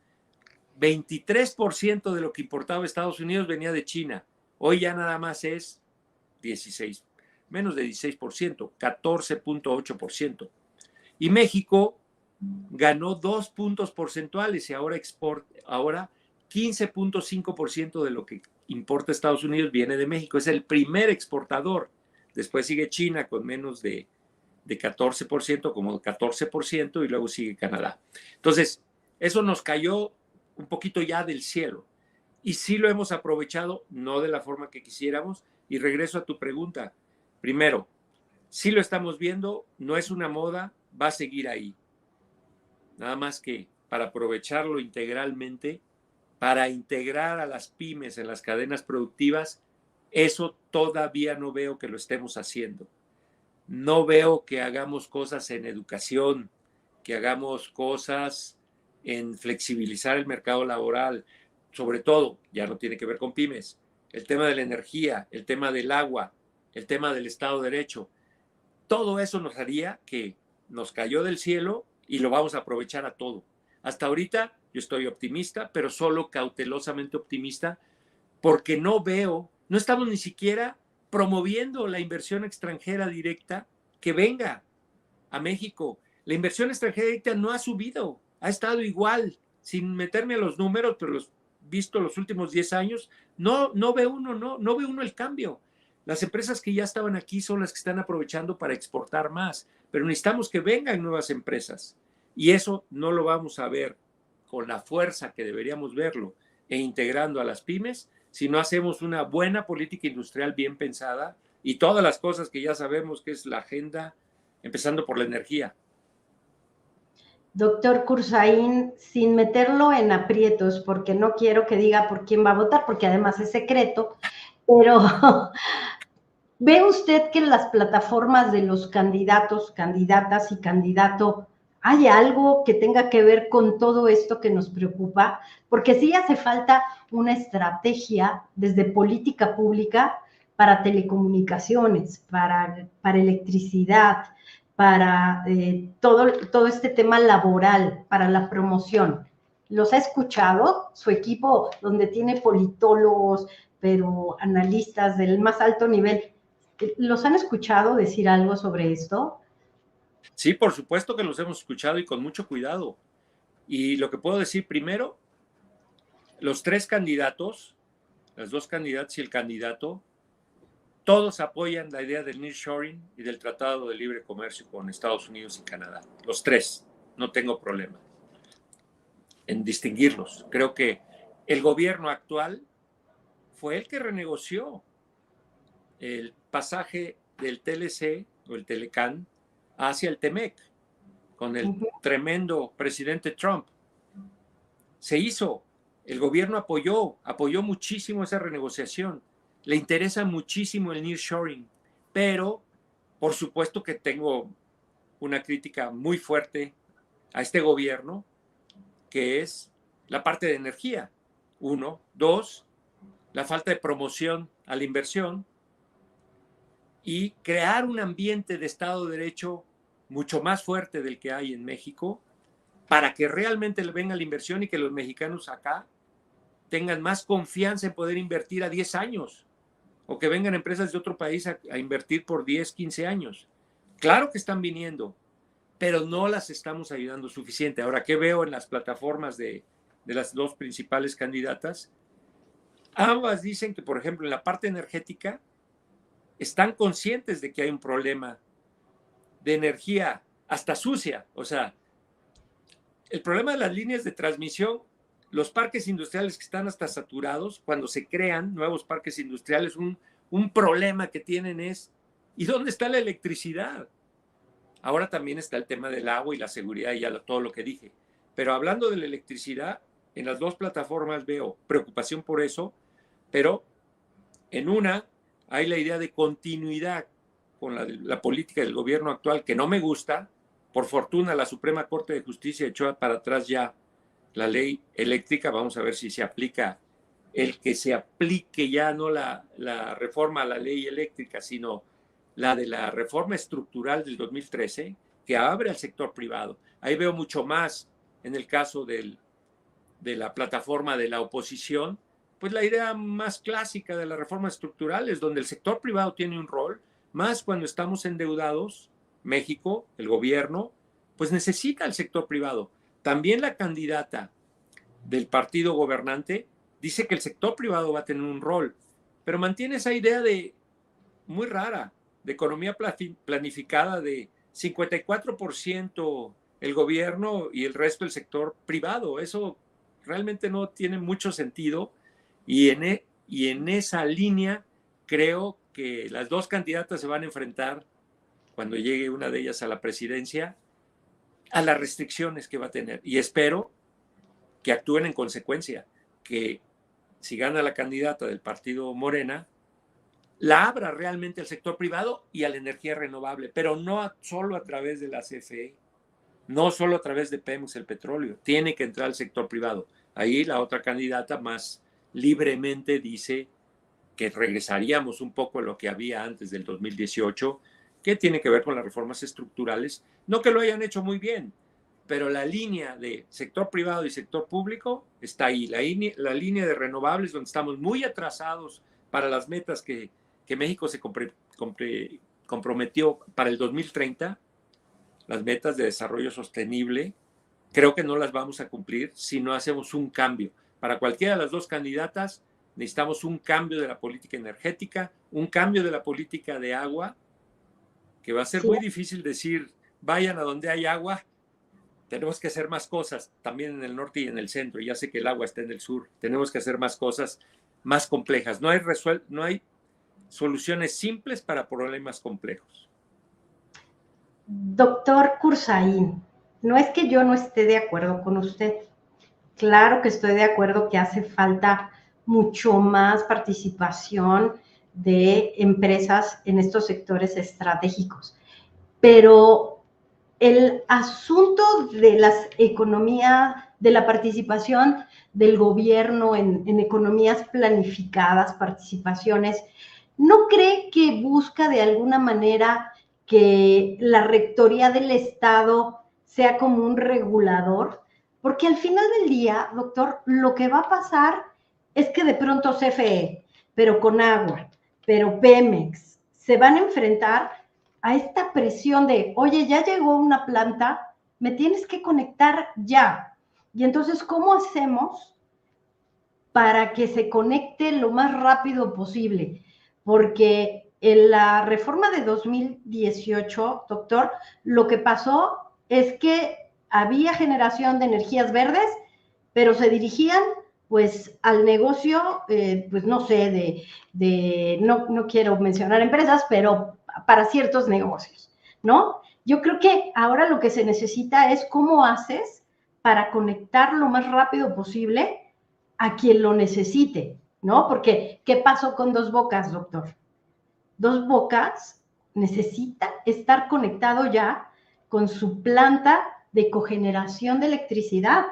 23% de lo que importaba Estados Unidos venía de China. Hoy ya nada más es 16, menos de 16%, 14.8%. Y México ganó 2 puntos porcentuales y ahora 15.5% de lo que importa Estados Unidos viene de México. Es el primer exportador. Después sigue China con menos de 14%, como 14%, y luego sigue Canadá. Entonces, eso nos cayó un poquito ya del cielo. Y sí lo hemos aprovechado, no de la forma que quisiéramos. Y regreso a tu pregunta. Primero, sí lo estamos viendo, no es una moda, va a seguir ahí. Nada más que para aprovecharlo integralmente, para integrar a las pymes en las cadenas productivas, eso todavía no veo que lo estemos haciendo. No veo que hagamos cosas en educación, que hagamos cosas en flexibilizar el mercado laboral. Sobre todo, ya no tiene que ver con pymes, el tema de la energía, el tema del agua, el tema del Estado de Derecho. Todo eso nos haría que nos cayó del cielo y lo vamos a aprovechar a todo. Hasta ahorita yo estoy optimista, pero solo cautelosamente optimista, porque no estamos ni siquiera promoviendo la inversión extranjera directa que venga a México. La inversión extranjera directa no ha subido, ha estado igual, sin meterme a los números, pero los visto los últimos 10 años, no ve uno el cambio. Las empresas que ya estaban aquí son las que están aprovechando para exportar más, pero necesitamos que vengan nuevas empresas y eso no lo vamos a ver con la fuerza que deberíamos verlo e integrando a las pymes si no hacemos una buena política industrial bien pensada y todas las cosas que ya sabemos que es la agenda, empezando por la energía. Doctor Cursaín, sin meterlo en aprietos, porque no quiero que diga por quién va a votar, porque además es secreto, pero ¿ve usted que en las plataformas de los candidatos, candidatas y candidato hay algo que tenga que ver con todo esto que nos preocupa? Porque sí hace falta una estrategia desde política pública para telecomunicaciones, para electricidad, para todo este tema laboral, para la promoción. ¿Los ha escuchado? Su equipo, donde tiene politólogos, pero analistas del más alto nivel, ¿los han escuchado decir algo sobre esto? Sí, por supuesto que los hemos escuchado y con mucho cuidado. Y lo que puedo decir primero, los tres candidatos, las dos candidatas y el candidato, todos apoyan la idea del nearshoring y del Tratado de Libre Comercio con Estados Unidos y Canadá. Los tres, no tengo problema en distinguirlos. Creo que el gobierno actual fue el que renegoció el pasaje del TLC o el Telecán hacia el TEMEC con el tremendo presidente Trump. Se hizo, el gobierno apoyó muchísimo esa renegociación. Le interesa muchísimo el nearshoring, pero por supuesto que tengo una crítica muy fuerte a este gobierno, que es la parte de energía. Uno. Dos, la falta de promoción a la inversión y crear un ambiente de Estado de Derecho mucho más fuerte del que hay en México para que realmente le venga la inversión y que los mexicanos acá tengan más confianza en poder invertir a 10 años o que vengan empresas de otro país a invertir por 10, 15 años. Claro que están viniendo, pero no las estamos ayudando suficiente. Ahora, ¿qué veo en las plataformas de las dos principales candidatas? Ambas dicen que, por ejemplo, en la parte energética están conscientes de que hay un problema de energía hasta sucia. O sea, el problema de las líneas de transmisión, los parques industriales que están hasta saturados, cuando se crean nuevos parques industriales, un problema que tienen es, ¿y dónde está la electricidad? Ahora también está el tema del agua y la seguridad y ya todo lo que dije. Pero hablando de la electricidad, en las dos plataformas veo preocupación por eso, pero en una hay la idea de continuidad con la política del gobierno actual que no me gusta. Por fortuna, la Suprema Corte de Justicia echó para atrás ya la ley eléctrica. Vamos a ver si se aplica el que se aplique ya no la reforma a la ley eléctrica, sino la de la reforma estructural del 2013, que abre al sector privado. Ahí veo mucho más en el caso de la plataforma de la oposición, pues la idea más clásica de las reformas estructurales, donde el sector privado tiene un rol, más cuando estamos endeudados, México, el gobierno, pues necesita el sector privado. También la candidata del partido gobernante dice que el sector privado va a tener un rol, pero mantiene esa idea de muy rara, de economía planificada de 54% el gobierno y el resto el sector privado. Eso realmente no tiene mucho sentido y en esa línea creo que las dos candidatas se van a enfrentar cuando llegue una de ellas a la presidencia a las restricciones que va a tener y espero que actúen en consecuencia, que si gana la candidata del partido Morena, la abra realmente al sector privado y a la energía renovable, pero no solo a través de la CFE, no solo a través de Pemex, el petróleo, tiene que entrar al sector privado. Ahí la otra candidata más libremente dice que regresaríamos un poco a lo que había antes del 2018, que tiene que ver con las reformas estructurales, no que lo hayan hecho muy bien, pero la línea de sector privado y sector público está ahí. La línea de renovables, donde estamos muy atrasados para las metas que México se comprometió para el 2030, las metas de desarrollo sostenible, creo que no las vamos a cumplir si no hacemos un cambio. Para cualquiera de las dos candidatas necesitamos un cambio de la política energética, un cambio de la política de agua, que va a ser Sí. muy difícil decir, vayan a donde hay agua. Tenemos que hacer más cosas, también en el norte y en el centro. Ya sé que el agua está en el sur. Tenemos que hacer más cosas más complejas. No hay soluciones simples para problemas complejos. Doctor Cursaín, no es que yo no esté de acuerdo con usted. Claro que estoy de acuerdo que hace falta mucho más participación de empresas en estos sectores estratégicos. Pero el asunto de las economías, de la participación del gobierno en economías planificadas, participaciones, ¿no cree que busca de alguna manera que la rectoría del Estado sea como un regulador? Porque al final del día, doctor, lo que va a pasar es que de pronto CFE, pero con agua, pero Pemex, se van a enfrentar a esta presión de, oye, ya llegó una planta, me tienes que conectar ya. Y entonces, ¿cómo hacemos para que se conecte lo más rápido posible? Porque en la reforma de 2018, doctor, lo que pasó es que había generación de energías verdes, pero se dirigían pues al negocio, pues no sé, no quiero mencionar empresas, pero para ciertos negocios, ¿no? Yo creo que ahora lo que se necesita es cómo haces para conectar lo más rápido posible a quien lo necesite, ¿no? Porque, ¿qué pasó con Dos Bocas, doctor? Dos Bocas necesita estar conectado ya con su planta de cogeneración de electricidad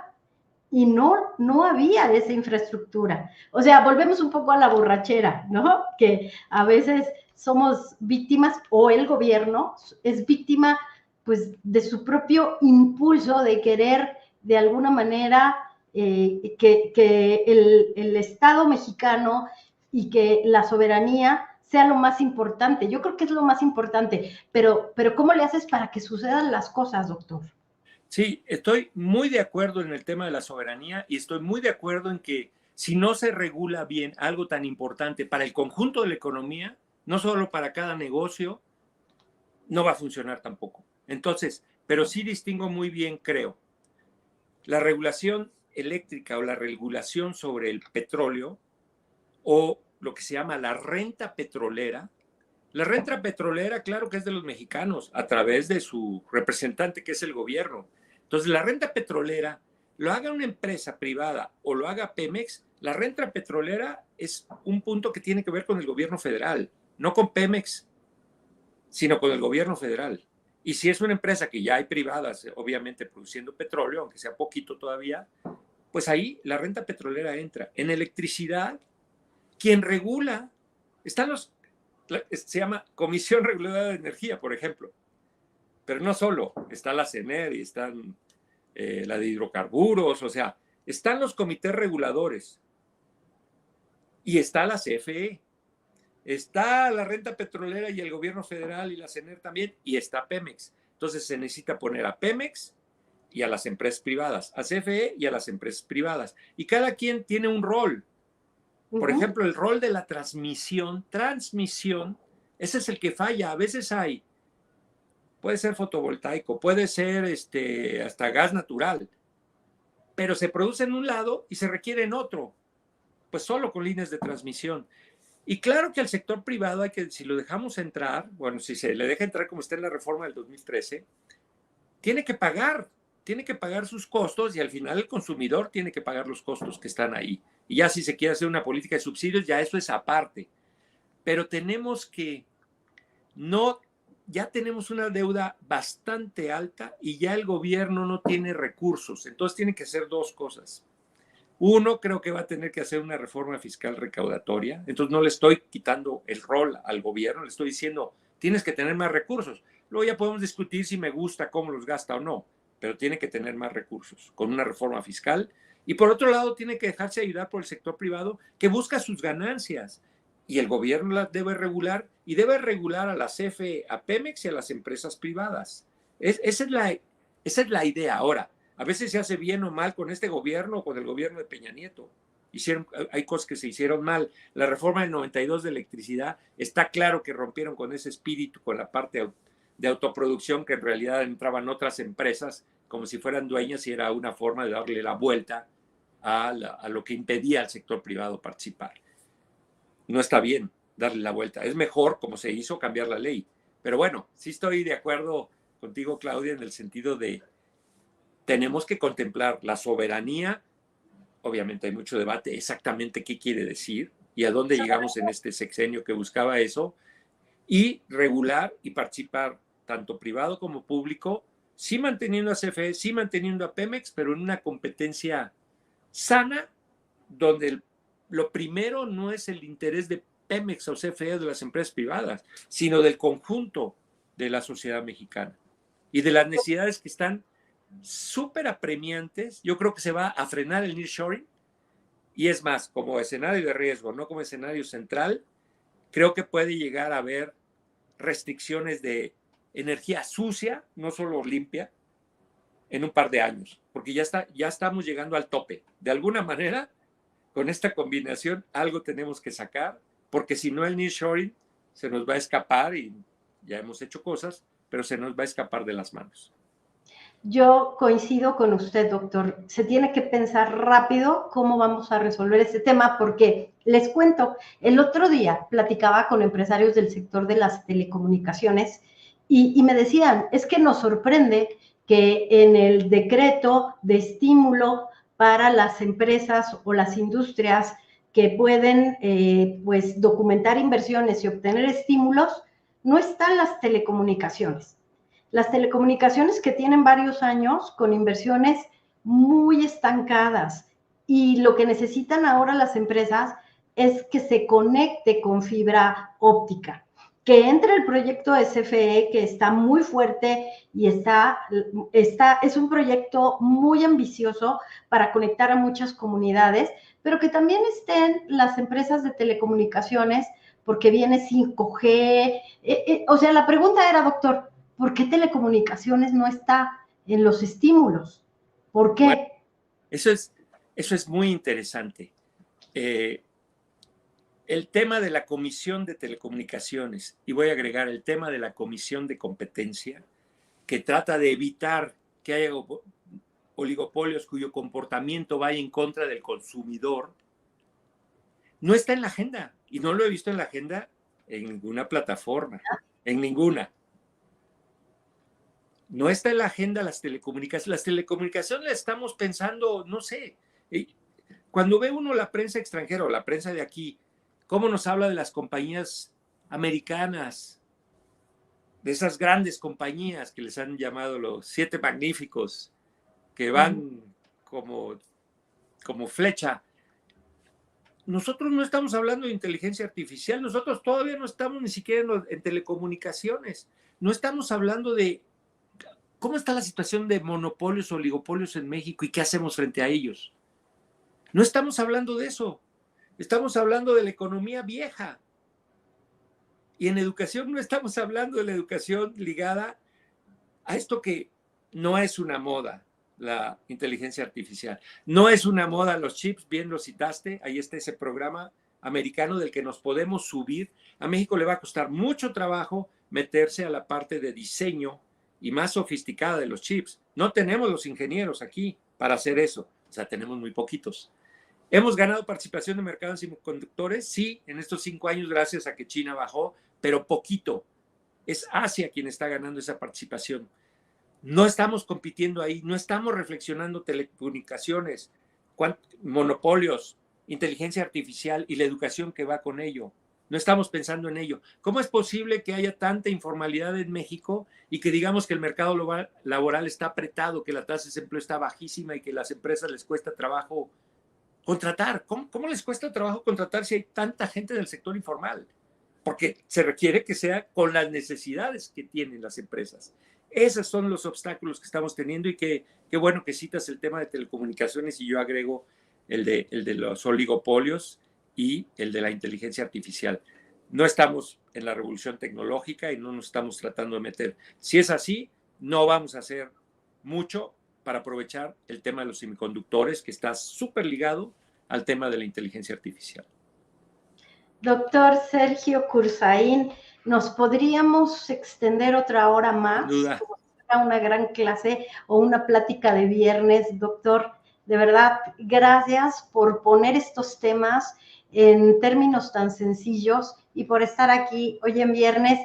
y no había esa infraestructura. O sea, volvemos un poco a la borrachera, ¿no? Que a veces somos víctimas o el gobierno es víctima pues de su propio impulso de querer de alguna manera que el Estado mexicano y que la soberanía sea lo más importante. Yo creo que es lo más importante, pero ¿cómo le haces para que sucedan las cosas, doctor? Sí, estoy muy de acuerdo en el tema de la soberanía y estoy muy de acuerdo en que si no se regula bien algo tan importante para el conjunto de la economía, no solo para cada negocio, no va a funcionar tampoco. Entonces, pero sí distingo muy bien, creo, la regulación eléctrica o la regulación sobre el petróleo o lo que se llama la renta petrolera. La renta petrolera, claro que es de los mexicanos, a través de su representante, que es el gobierno. Entonces, la renta petrolera, lo haga una empresa privada o lo haga Pemex, la renta petrolera es un punto que tiene que ver con el gobierno federal, no con Pemex, sino con el gobierno federal. Y si es una empresa que ya hay privadas, obviamente produciendo petróleo, aunque sea poquito todavía, pues ahí la renta petrolera entra. En electricidad, quien regula, se llama Comisión Reguladora de Energía, por ejemplo. Pero no solo, está la CENER y están la de hidrocarburos, o sea, están los comités reguladores y está la CFE, está la renta petrolera y el gobierno federal y la CENER también, y está Pemex. Entonces se necesita poner a Pemex y a las empresas privadas, a CFE y a las empresas privadas. Y cada quien tiene un rol. Por ejemplo, el rol de la transmisión, ese es el que falla. A veces puede ser fotovoltaico, puede ser hasta gas natural, pero se produce en un lado y se requiere en otro, pues solo con líneas de transmisión. Y claro que al sector privado si lo dejamos entrar, bueno, si se le deja entrar como está en la reforma del 2013, tiene que pagar sus costos y al final el consumidor tiene que pagar los costos que están ahí. Y ya si se quiere hacer una política de subsidios, ya eso es aparte. Pero ya tenemos una deuda bastante alta y ya el gobierno no tiene recursos. Entonces tiene que hacer dos cosas. Uno, creo que va a tener que hacer una reforma fiscal recaudatoria. Entonces no le estoy quitando el rol al gobierno, le estoy diciendo, tienes que tener más recursos. Luego ya podemos discutir si me gusta cómo los gasta o no. pero tiene que tener más recursos con una reforma fiscal. Y por otro lado, tiene que dejarse ayudar por el sector privado que busca sus ganancias. Y el gobierno las debe regular y debe regular a la CFE, a Pemex y a las empresas privadas. Esa es la idea. Ahora, a veces se hace bien o mal con este gobierno o con el gobierno de Peña Nieto. Hay cosas que se hicieron mal. La reforma del 92 de electricidad, está claro que rompieron con ese espíritu, con la parte de autoproducción, que en realidad entraban otras empresas como si fueran dueñas y era una forma de darle la vuelta a lo que impedía al sector privado participar. No está bien darle la vuelta. Es mejor, como se hizo, cambiar la ley. Pero bueno, sí estoy de acuerdo contigo, Claudia, en el sentido de tenemos que contemplar la soberanía. Obviamente hay mucho debate exactamente qué quiere decir y a dónde llegamos en este sexenio que buscaba eso, y regular y participar tanto privado como público, sí manteniendo a CFE, sí manteniendo a Pemex, pero en una competencia sana, donde lo primero no es el interés de Pemex o CFE o de las empresas privadas, sino del conjunto de la sociedad mexicana y de las necesidades que están súper apremiantes. Yo creo que se va a frenar el nearshoring, y es más, como escenario de riesgo, no como escenario central, creo que puede llegar a haber restricciones de energía sucia, no solo limpia, en un par de años, porque ya estamos llegando al tope. De alguna manera, con esta combinación, algo tenemos que sacar, porque si no el nearshoring se nos va a escapar, y ya hemos hecho cosas, pero se nos va a escapar de las manos. Yo coincido con usted, doctor. Se tiene que pensar rápido cómo vamos a resolver este tema, porque les cuento, el otro día platicaba con empresarios del sector de las telecomunicaciones y me decían, es que nos sorprende que en el decreto de estímulo para las empresas o las industrias que pueden pues documentar inversiones y obtener estímulos, no están las telecomunicaciones. Las telecomunicaciones que tienen varios años con inversiones muy estancadas, y lo que necesitan ahora las empresas es que se conecte con fibra óptica, que entre el proyecto SFE, que está muy fuerte y es un proyecto muy ambicioso para conectar a muchas comunidades, pero que también estén las empresas de telecomunicaciones, porque viene 5G. O sea, la pregunta era, doctor, ¿por qué telecomunicaciones no está en los estímulos? ¿Por qué? Bueno, eso es muy interesante. El tema de la Comisión de Telecomunicaciones, y voy a agregar el tema de la Comisión de Competencia, que trata de evitar que haya oligopolios cuyo comportamiento vaya en contra del consumidor, no está en la agenda, y no lo he visto en la agenda en ninguna plataforma, en ninguna. No está en la agenda las telecomunicaciones. Las telecomunicaciones las estamos pensando, no sé, cuando ve uno la prensa extranjera o la prensa de aquí, cómo nos habla de las compañías americanas, de esas grandes compañías que les han llamado los 7 magníficos, que van como flecha. Nosotros no estamos hablando de inteligencia artificial, nosotros todavía no estamos ni siquiera en telecomunicaciones, no estamos hablando de cómo está la situación de monopolios o oligopolios en México y qué hacemos frente a ellos. No estamos hablando de eso, estamos hablando de la economía vieja. Y en educación no estamos hablando de la educación ligada a esto que no es una moda, la inteligencia artificial. No es una moda los chips, bien lo citaste, ahí está ese programa americano del que nos podemos subir. A México le va a costar mucho trabajo meterse a la parte de diseño y más sofisticada de los chips. No tenemos los ingenieros aquí para hacer eso, o sea, tenemos muy poquitos. ¿Hemos ganado participación de mercado en semiconductores? Sí, en estos 5 años, gracias a que China bajó, pero poquito. Es Asia quien está ganando esa participación. No estamos compitiendo ahí, no estamos reflexionando telecomunicaciones, monopolios, inteligencia artificial y la educación que va con ello. No estamos pensando en ello. ¿Cómo es posible que haya tanta informalidad en México y que digamos que el mercado laboral está apretado, que la tasa de desempleo está bajísima y que a las empresas les cuesta trabajo contratar? ¿Cómo les cuesta trabajo contratar si hay tanta gente del sector informal? Porque se requiere que sea con las necesidades que tienen las empresas. Esos son los obstáculos que estamos teniendo y qué bueno que citas el tema de telecomunicaciones y yo agrego el de los oligopolios y el de la inteligencia artificial. No estamos en la revolución tecnológica y no nos estamos tratando de meter. Si es así, no vamos a hacer mucho para aprovechar el tema de los semiconductores, que está súper ligado al tema de la inteligencia artificial. Doctor Sergio Cursaín, ¿nos podríamos extender otra hora más? Sin duda. Como si fuera una gran clase o una plática de viernes, doctor. De verdad, gracias por poner estos temas en términos tan sencillos y por estar aquí hoy en viernes.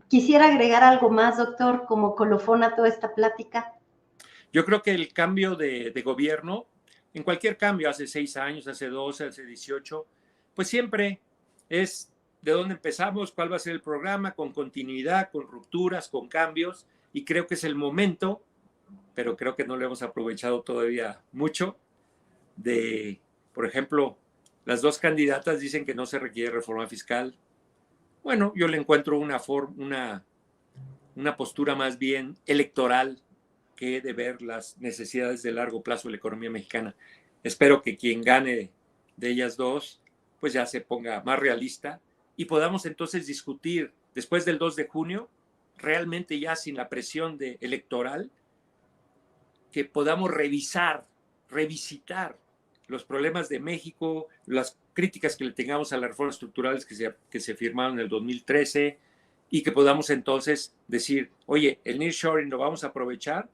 Quisiera agregar algo más, doctor, como colofón a toda esta plática. Yo creo que el cambio de gobierno, en cualquier cambio, hace 6 años, hace 12, hace 18, pues siempre es de dónde empezamos, cuál va a ser el programa, con continuidad, con rupturas, con cambios, y creo que es el momento, pero creo que no lo hemos aprovechado todavía mucho, de, por ejemplo, las dos candidatas dicen que no se requiere reforma fiscal. Bueno, yo le encuentro una postura más bien electoral que de ver las necesidades de largo plazo de la economía mexicana. Espero que quien gane de ellas dos, pues ya se ponga más realista y podamos entonces discutir después del 2 de junio, realmente ya sin la presión electoral, que podamos revisitar los problemas de México, las críticas que le tengamos a las reformas estructurales que se firmaron en el 2013 y que podamos entonces decir, oye, el nearshoring lo vamos a aprovechar.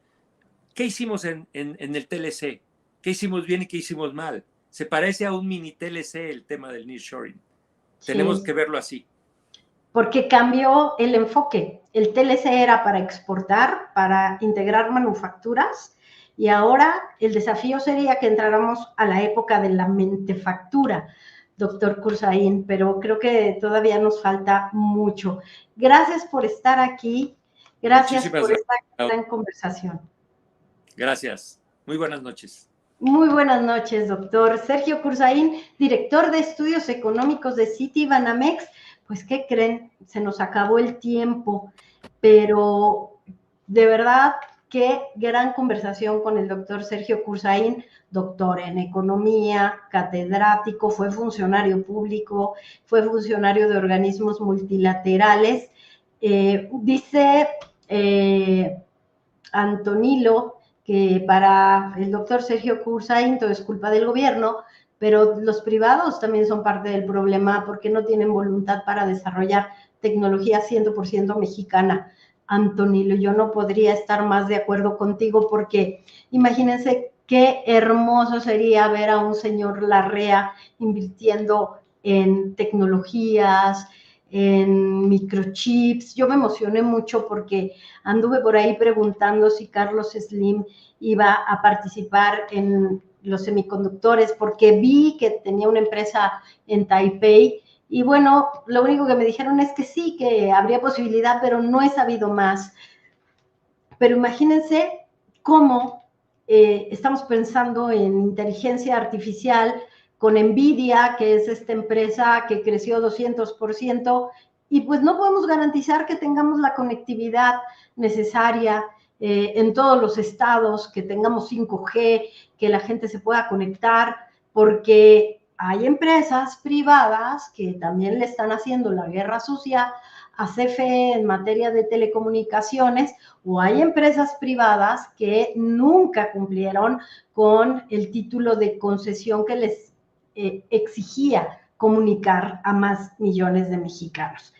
¿Qué hicimos en el TLC? ¿Qué hicimos bien y qué hicimos mal? Se parece a un mini TLC el tema del nearshoring. Sí. Tenemos que verlo así. Porque cambió el enfoque. El TLC era para exportar, para integrar manufacturas, y ahora el desafío sería que entráramos a la época de la mentefactura, doctor Cursaín, pero creo que todavía nos falta mucho. Gracias por estar aquí. Gracias por esta gran conversación. Gracias. Muy buenas noches. Muy buenas noches, doctor Sergio Cursaín, director de Estudios Económicos de Citibanamex. Pues, ¿qué creen? Se nos acabó el tiempo, pero de verdad, qué gran conversación con el doctor Sergio Cursaín, doctor en economía, catedrático, fue funcionario público, fue funcionario de organismos multilaterales. Dice Antonilo que para el doctor Sergio Cursaín todo es culpa del gobierno, pero los privados también son parte del problema porque no tienen voluntad para desarrollar tecnología 100% mexicana. Antonilo, yo no podría estar más de acuerdo contigo porque imagínense qué hermoso sería ver a un señor Larrea invirtiendo en tecnologías, en microchips. Yo me emocioné mucho porque anduve por ahí preguntando si Carlos Slim iba a participar en los semiconductores porque vi que tenía una empresa en Taipei y bueno, lo único que me dijeron es que sí, que habría posibilidad, pero no he sabido más. Pero imagínense cómo estamos pensando en inteligencia artificial con NVIDIA, que es esta empresa que creció 200%, y pues no podemos garantizar que tengamos la conectividad necesaria en todos los estados, que tengamos 5G, que la gente se pueda conectar, porque hay empresas privadas que también le están haciendo la guerra sucia a CFE en materia de telecomunicaciones, o hay empresas privadas que nunca cumplieron con el título de concesión que les exigía comunicar a más millones de mexicanos.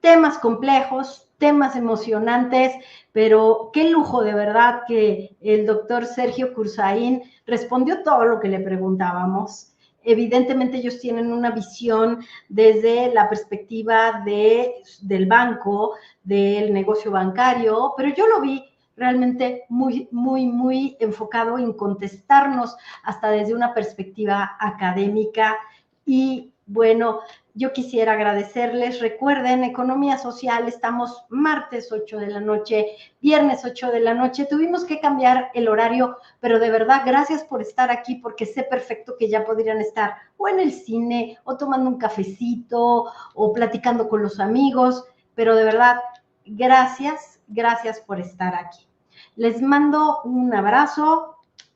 Temas complejos, temas emocionantes, pero qué lujo de verdad que el doctor Sergio Cursaín respondió todo lo que le preguntábamos. Evidentemente ellos tienen una visión desde la perspectiva del banco, del negocio bancario, pero yo lo vi realmente muy enfocado en contestarnos hasta desde una perspectiva académica. Y bueno, yo quisiera agradecerles. Recuerden, Economía Social, estamos martes 8 de la noche, viernes 8 de la noche. Tuvimos que cambiar el horario, pero de verdad, gracias por estar aquí, porque sé perfecto que ya podrían estar o en el cine, o tomando un cafecito, o platicando con los amigos, pero de verdad, gracias gracias por estar aquí. Les mando un abrazo.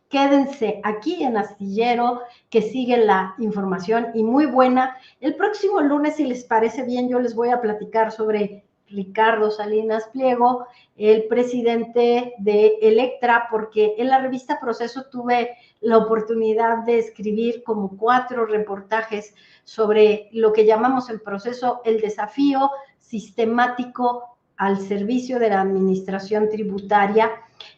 Quédense aquí en Astillero, que sigue la información y muy buena. El próximo lunes, si les parece bien, yo les voy a platicar sobre Ricardo Salinas Pliego, el presidente de Electra, porque en la revista Proceso tuve la oportunidad de escribir como 4 reportajes sobre lo que llamamos en Proceso el desafío sistemático al servicio de la administración tributaria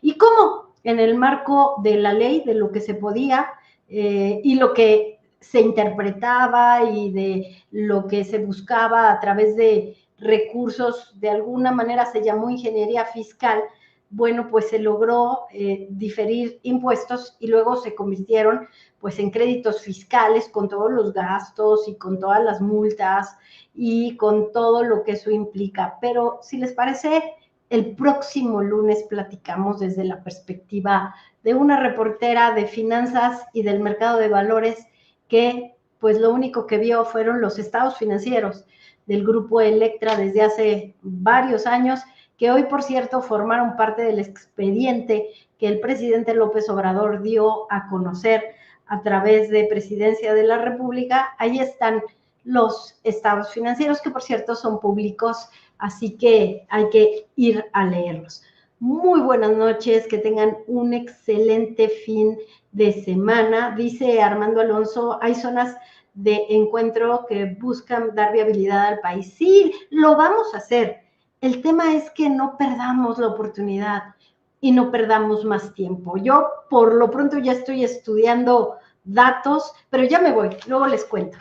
y cómo en el marco de la ley, de lo que se podía y lo que se interpretaba y de lo que se buscaba a través de recursos, de alguna manera se llamó ingeniería fiscal, bueno, pues se logró diferir impuestos y luego se convirtieron pues en créditos fiscales con todos los gastos y con todas las multas y con todo lo que eso implica. Pero si les parece, el próximo lunes platicamos desde la perspectiva de una reportera de finanzas y del mercado de valores que pues lo único que vio fueron los estados financieros del grupo Electra desde hace varios años, que hoy, por cierto, formaron parte del expediente que el presidente López Obrador dio a conocer a través de Presidencia de la República. Ahí están los estados financieros, que por cierto son públicos, así que hay que ir a leerlos. Muy buenas noches, que tengan un excelente fin de semana. Dice Armando Alonso, hay zonas de encuentro que buscan dar viabilidad al país. Sí, lo vamos a hacer. El tema es que no perdamos la oportunidad y no perdamos más tiempo. Yo por lo pronto ya estoy estudiando datos, pero ya me voy, luego les cuento.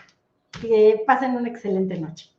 Que pasen una excelente noche.